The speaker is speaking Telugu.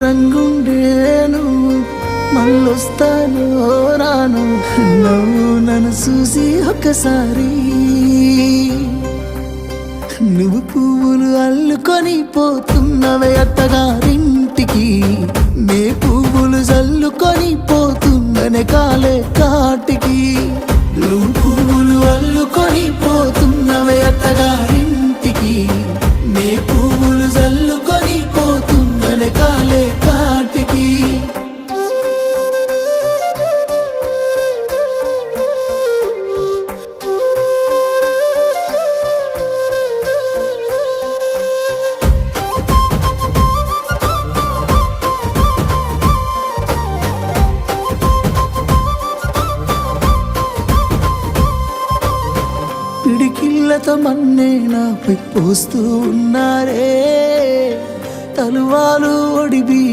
రంగుండేను మళ్ళొస్తాను రాను నువ్వు నన్ను చూసి ఒక్కసారి నువ్వు పువ్వులు అల్లుకొని పోతున్నవే అత్తగారింటికి నే పువ్వులు జల్లుకొని పోతున్ననే కాలే కాటికి నువ్వు పువ్వులు అల్లుకొని పోతున్నవే అత్తగారింటికి నే పువ్వులు జల్లుకొని పోతున్ననే కాలే కాటికి పిడికిళ్ళతో మన్నే నాపై పోస్తూ ఉన్నారే తలువాలు ఒడిబి